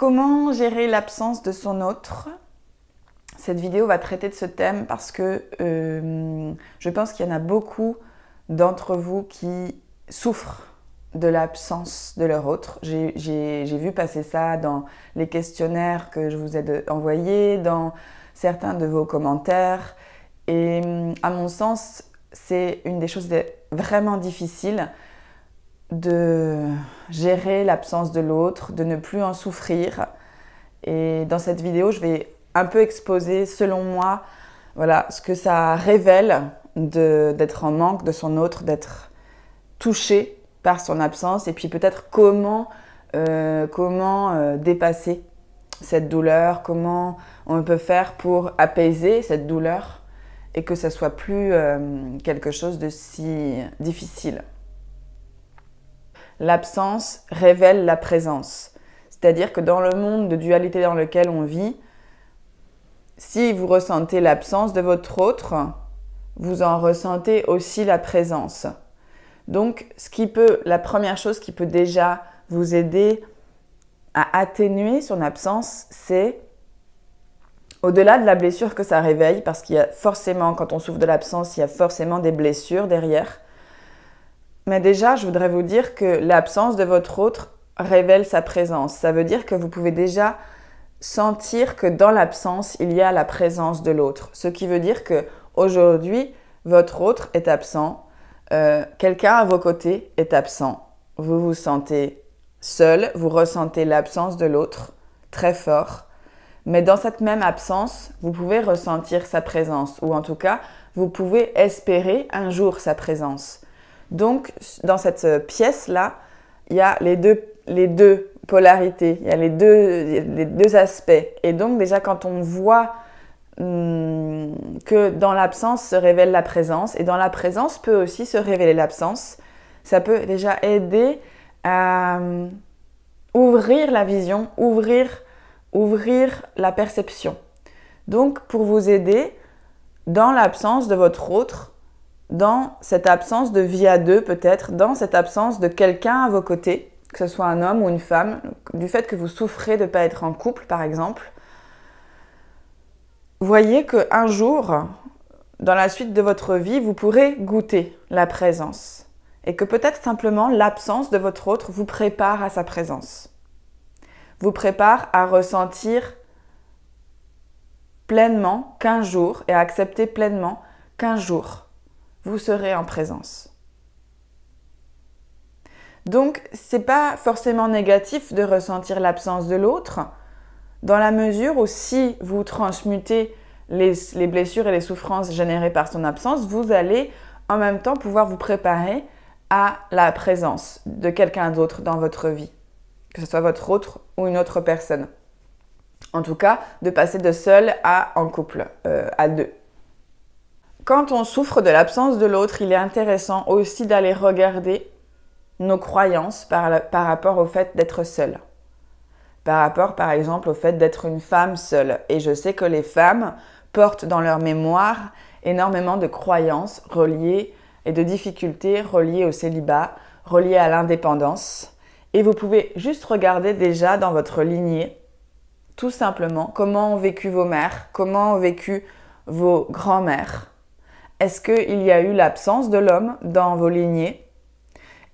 Comment gérer l'absence de son autre? Cette vidéo va traiter de ce thème parce que je pense qu'il y en a beaucoup d'entre vous qui souffrent de l'absence de leur autre. J'ai vu passer ça dans les questionnaires que je vous ai envoyés, dans certains de vos commentaires. Et à mon sens, c'est une des choses vraiment difficiles de gérer l'absence de l'autre, de ne plus en souffrir. Et dans cette vidéo, je vais un peu exposer, selon moi, voilà, ce que ça révèle d'être en manque de son autre, d'être touché par son absence, et puis peut-être comment dépasser cette douleur, comment on peut faire pour apaiser cette douleur et que ça soit plus quelque chose de si difficile. L'absence révèle la présence. C'est-à-dire que dans le monde de dualité dans lequel on vit, si vous ressentez l'absence de votre autre, vous en ressentez aussi la présence. Donc, la première chose qui peut déjà vous aider à atténuer son absence, c'est au-delà de la blessure que ça réveille, parce qu'il y a forcément, quand on souffre de l'absence, il y a forcément des blessures derrière. Mais déjà, je voudrais vous dire que l'absence de votre autre révèle sa présence. Ça veut dire que vous pouvez déjà sentir que dans l'absence, il y a la présence de l'autre. Ce qui veut dire qu'aujourd'hui, votre autre est absent, quelqu'un à vos côtés est absent. Vous vous sentez seul, vous ressentez l'absence de l'autre très fort. Mais dans cette même absence, vous pouvez ressentir sa présence, ou en tout cas, vous pouvez espérer un jour sa présence. Donc, dans cette pièce-là, il y a les deux polarités, il y a les deux aspects. Et donc, déjà, quand on voit que dans l'absence se révèle la présence, et dans la présence peut aussi se révéler l'absence, ça peut déjà aider à ouvrir la vision, ouvrir la perception. Donc, pour vous aider, dans l'absence de votre autre, dans cette absence de vie à deux peut-être, dans cette absence de quelqu'un à vos côtés, que ce soit un homme ou une femme, du fait que vous souffrez de ne pas être en couple par exemple, voyez qu'un jour, dans la suite de votre vie, vous pourrez goûter la présence. Et que peut-être simplement l'absence de votre autre vous prépare à sa présence. Vous prépare à ressentir pleinement qu'un jour, et à accepter pleinement qu'un jour, vous serez en présence. Donc, ce n'est pas forcément négatif de ressentir l'absence de l'autre, dans la mesure où si vous transmutez les blessures et les souffrances générées par son absence, vous allez en même temps pouvoir vous préparer à la présence de quelqu'un d'autre dans votre vie, que ce soit votre autre ou une autre personne. En tout cas, de passer de seul à en couple, à deux. Quand on souffre de l'absence de l'autre, il est intéressant aussi d'aller regarder nos croyances par rapport au fait d'être seul. Par rapport, par exemple, au fait d'être une femme seule. Et je sais que les femmes portent dans leur mémoire énormément de croyances reliées et de difficultés reliées au célibat, reliées à l'indépendance. Et vous pouvez juste regarder déjà dans votre lignée, tout simplement, comment ont vécu vos mères, comment ont vécu vos grands-mères. Est-ce qu'il y a eu l'absence de l'homme dans vos lignées?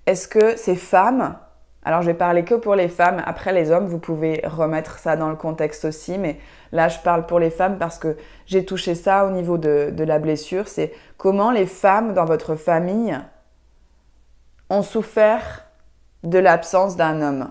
Est-ce que ces femmes, alors je vais parler que pour les femmes, après les hommes, vous pouvez remettre ça dans le contexte aussi, mais là je parle pour les femmes parce que j'ai touché ça au niveau de la blessure, c'est comment les femmes dans votre famille ont souffert de l'absence d'un homme.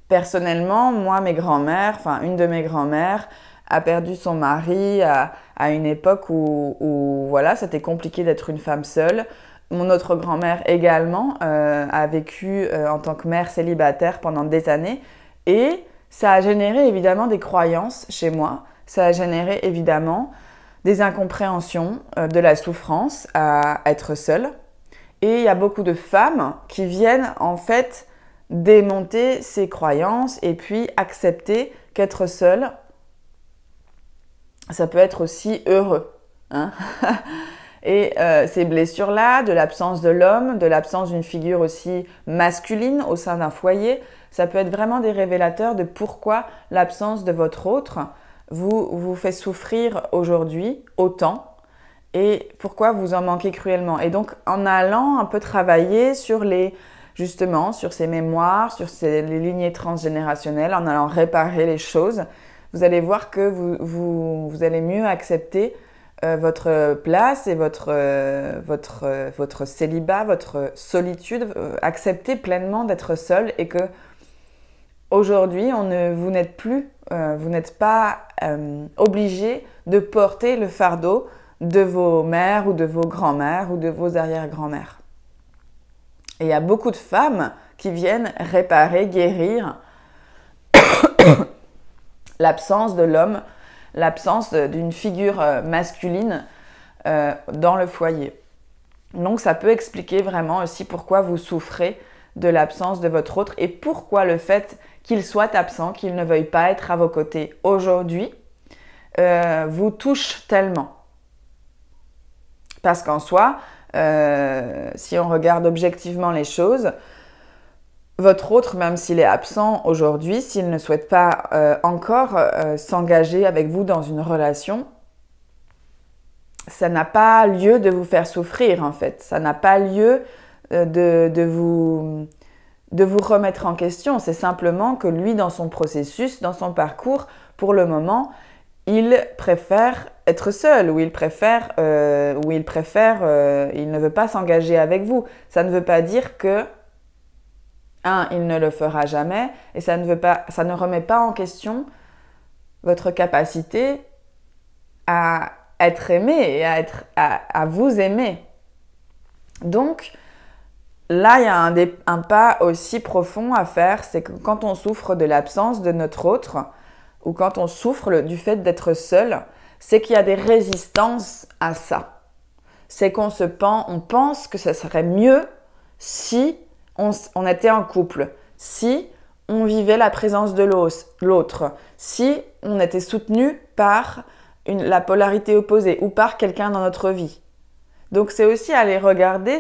Personnellement, moi, mes grands-mères, enfin une de mes grands-mères, a perdu son mari à une époque où voilà, c'était compliqué d'être une femme seule. Mon autre grand-mère également a vécu en tant que mère célibataire pendant des années et ça a généré évidemment des croyances chez moi, ça a généré évidemment des incompréhensions, de la souffrance à être seule. Et il y a beaucoup de femmes qui viennent en fait démonter ces croyances et puis accepter qu'être seule, ça peut être aussi heureux. Hein. Et ces blessures-là, de l'absence de l'homme, de l'absence d'une figure aussi masculine au sein d'un foyer, Ça peut être vraiment des révélateurs de pourquoi l'absence de votre autre vous fait souffrir aujourd'hui autant et pourquoi vous en manquez cruellement. Et donc, en allant un peu travailler justement sur ces mémoires, sur les lignées transgénérationnelles, en allant réparer les choses, vous allez voir que vous allez mieux accepter votre place et votre célibat, votre solitude, accepter pleinement d'être seul et que aujourd'hui, vous n'êtes pas obligé de porter le fardeau de vos mères ou de vos grands-mères ou de vos arrière-grands-mères. Et il y a beaucoup de femmes qui viennent réparer, guérir l'absence de l'homme, l'absence d'une figure masculine dans le foyer. Donc ça peut expliquer vraiment aussi pourquoi vous souffrez de l'absence de votre autre et pourquoi le fait qu'il soit absent, qu'il ne veuille pas être à vos côtés aujourd'hui, vous touche tellement. Parce qu'en soi, si on regarde objectivement les choses, votre autre, même s'il est absent aujourd'hui, s'il ne souhaite pas encore s'engager avec vous dans une relation, ça n'a pas lieu de vous faire souffrir en fait. Ça n'a pas lieu de vous remettre en question. C'est simplement que lui, dans son processus, dans son parcours, pour le moment, il préfère être seul ou il ne veut pas s'engager avec vous. Ça ne veut pas dire que il ne le fera jamais et ça ne remet pas en question votre capacité à être aimé et à vous aimer. Donc, là, il y a un pas aussi profond à faire, c'est que quand on souffre de l'absence de notre autre ou quand on souffre du fait d'être seul, c'est qu'il y a des résistances à ça. C'est qu'on pense que ça serait mieux si on était en couple, si on vivait la présence de l'autre, si on était soutenu par la polarité opposée ou par quelqu'un dans notre vie. Donc c'est aussi aller regarder,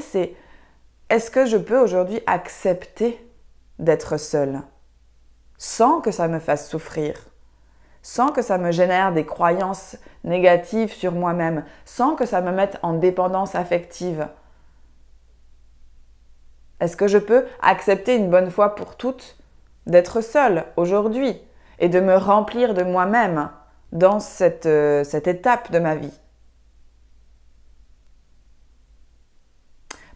est-ce que je peux aujourd'hui accepter d'être seule sans que ça me fasse souffrir, sans que ça me génère des croyances négatives sur moi-même, sans que ça me mette en dépendance affective. Est-ce que je peux accepter une bonne fois pour toutes d'être seule aujourd'hui et de me remplir de moi-même dans cette étape de ma vie?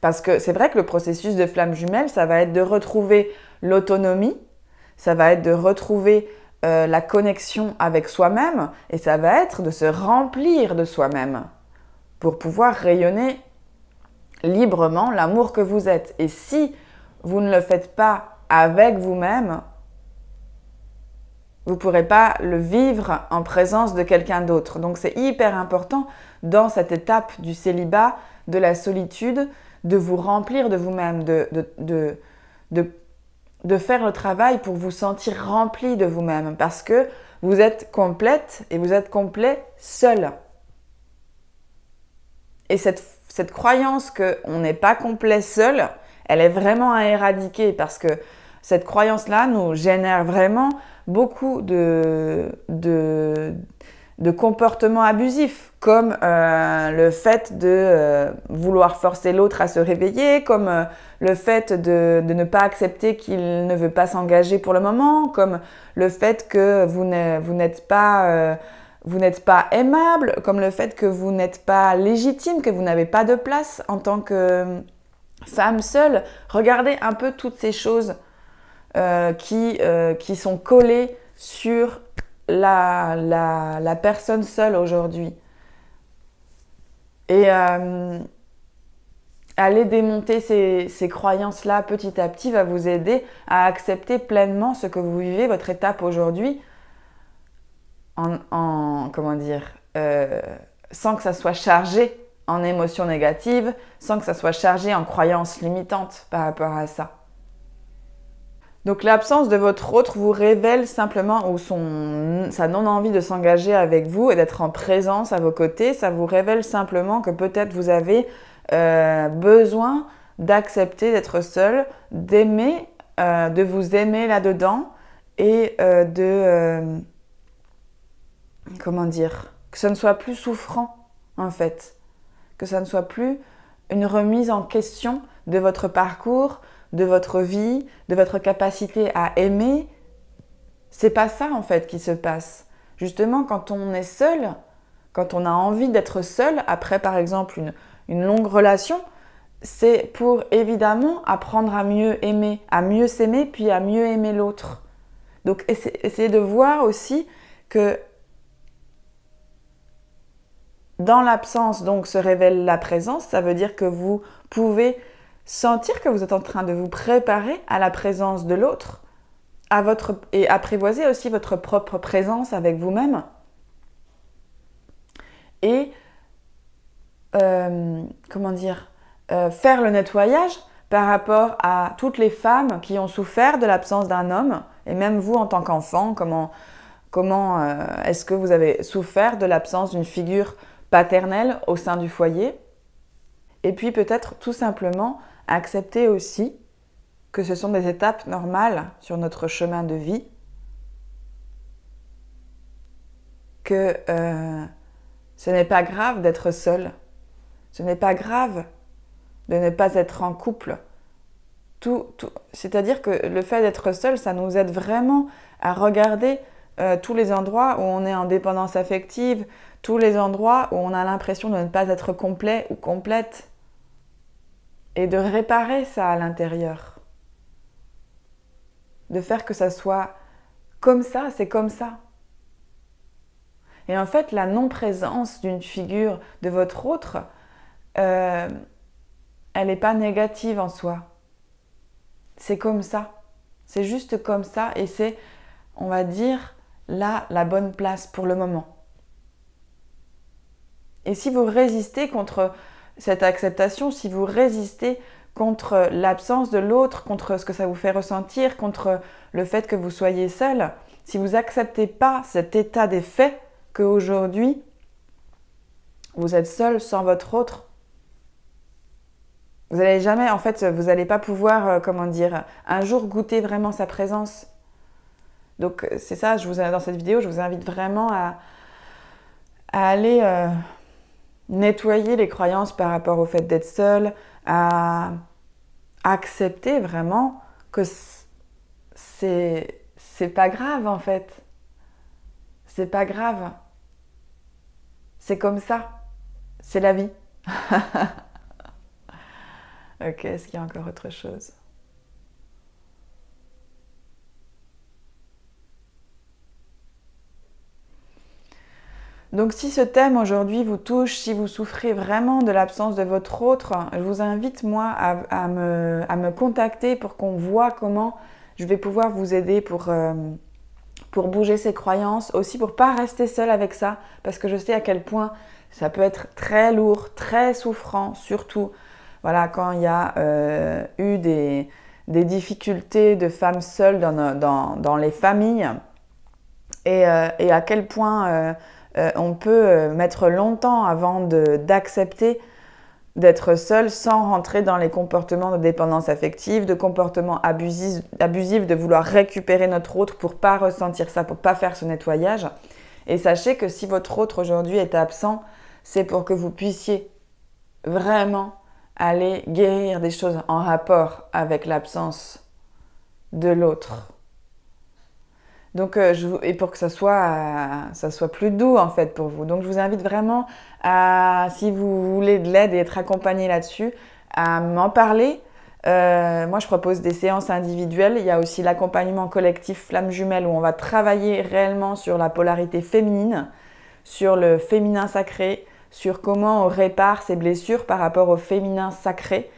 Parce que c'est vrai que le processus de flamme jumelle, ça va être de retrouver l'autonomie, ça va être de retrouver la connexion avec soi-même et ça va être de se remplir de soi-même pour pouvoir rayonner librement l'amour que vous êtes. Et si vous ne le faites pas avec vous-même, vous ne pourrez pas le vivre en présence de quelqu'un d'autre. Donc c'est hyper important dans cette étape du célibat, de la solitude, de vous remplir de vous-même, de faire le travail pour vous sentir rempli de vous-même parce que vous êtes complète et vous êtes complet seul. Et cette croyance qu'on n'est pas complet seul, elle est vraiment à éradiquer parce que cette croyance-là nous génère vraiment beaucoup de comportements abusifs, comme le fait de vouloir forcer l'autre à se réveiller, comme le fait de ne pas accepter qu'il ne veut pas s'engager pour le moment, comme le fait que vous n'êtes pas aimable, comme le fait que vous n'êtes pas légitime, que vous n'avez pas de place en tant que femme seule. Regardez un peu toutes ces choses qui sont collées sur la personne seule aujourd'hui. Et aller démonter ces croyances-là petit à petit va vous aider à accepter pleinement ce que vous vivez, votre étape aujourd'hui, sans que ça soit chargé en émotions négatives, sans que ça soit chargé en croyances limitantes par rapport à ça. Donc l'absence de votre autre vous révèle simplement sa non-envie de s'engager avec vous et d'être en présence à vos côtés. Ça vous révèle simplement que peut-être vous avez besoin d'accepter d'être seul, d'aimer de vous aimer là-dedans et comment dire, que ça ne soit plus souffrant en fait, que ça ne soit plus une remise en question de votre parcours, de votre vie, de votre capacité à aimer. C'est pas ça en fait qui se passe. Justement, quand on est seul, quand on a envie d'être seul, après par exemple une longue relation, c'est pour évidemment apprendre à mieux aimer, à mieux s'aimer, puis à mieux aimer l'autre. Donc essayez de voir aussi que dans l'absence, donc, se révèle la présence. Ça veut dire que vous pouvez sentir que vous êtes en train de vous préparer à la présence de l'autre et apprivoiser aussi votre propre présence avec vous-même. Et, comment dire, faire le nettoyage par rapport à toutes les femmes qui ont souffert de l'absence d'un homme, et même vous en tant qu'enfant, comment est-ce que vous avez souffert de l'absence d'une figure paternelle au sein du foyer. Et puis peut-être tout simplement accepter aussi que ce sont des étapes normales sur notre chemin de vie, que ce n'est pas grave d'être seul, ce n'est pas grave de ne pas être en couple. C'est-à-dire que le fait d'être seul, ça nous aide vraiment à regarder tous les endroits où on est en dépendance affective, tous les endroits où on a l'impression de ne pas être complet ou complète, et de réparer ça à l'intérieur. De faire que ça soit comme ça, c'est comme ça. Et en fait, la non-présence d'une figure de votre autre, elle n'est pas négative en soi. C'est comme ça. C'est juste comme ça et c'est, on va dire, là, la bonne place pour le moment. Et si vous résistez contre cette acceptation, si vous résistez contre l'absence de l'autre, contre ce que ça vous fait ressentir, contre le fait que vous soyez seul, si vous n'acceptez pas cet état des faits qu'aujourd'hui, vous êtes seul sans votre autre, vous n'allez jamais, en fait, vous n'allez pas pouvoir, un jour goûter vraiment sa présence. Donc c'est ça, dans cette vidéo, je vous invite vraiment à aller nettoyer les croyances par rapport au fait d'être seul, à accepter vraiment que c'est pas grave en fait. C'est pas grave. C'est comme ça. C'est la vie. Ok, est-ce qu'il y a encore autre chose ? Donc si ce thème aujourd'hui vous touche, si vous souffrez vraiment de l'absence de votre autre, je vous invite moi à me contacter pour qu'on voit comment je vais pouvoir vous aider pour bouger ces croyances, aussi pour ne pas rester seul avec ça, parce que je sais à quel point ça peut être très lourd, très souffrant, surtout voilà, quand il y a eu des difficultés de femmes seules dans les familles, et à quel point on peut mettre longtemps avant d'accepter d'être seul sans rentrer dans les comportements de dépendance affective, de comportements abusifs, de vouloir récupérer notre autre pour ne pas ressentir ça, pour ne pas faire ce nettoyage. Et sachez que si votre autre aujourd'hui est absent, c'est pour que vous puissiez vraiment aller guérir des choses en rapport avec l'absence de l'autre. Donc, et pour que ça soit plus doux en fait pour vous. Donc, je vous invite vraiment si vous voulez de l'aide et être accompagné là-dessus, à m'en parler. Moi, je propose des séances individuelles. Il y a aussi l'accompagnement collectif Flamme Jumelle où on va travailler réellement sur la polarité féminine, sur le féminin sacré, sur comment on répare ses blessures par rapport au féminin sacré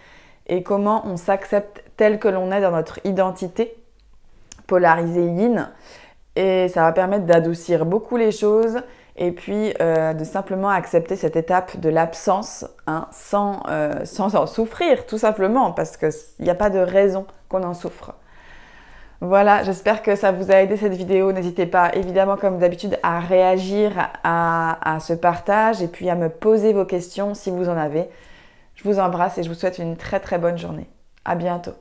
et comment on s'accepte tel que l'on est dans notre identité polarisée yin. Et ça va permettre d'adoucir beaucoup les choses et puis de simplement accepter cette étape de l'absence sans en souffrir tout simplement parce qu'il n'y a pas de raison qu'on en souffre. Voilà, j'espère que ça vous a aidé cette vidéo. N'hésitez pas évidemment comme d'habitude à réagir à ce partage et puis à me poser vos questions si vous en avez. Je vous embrasse et je vous souhaite une très très bonne journée. À bientôt.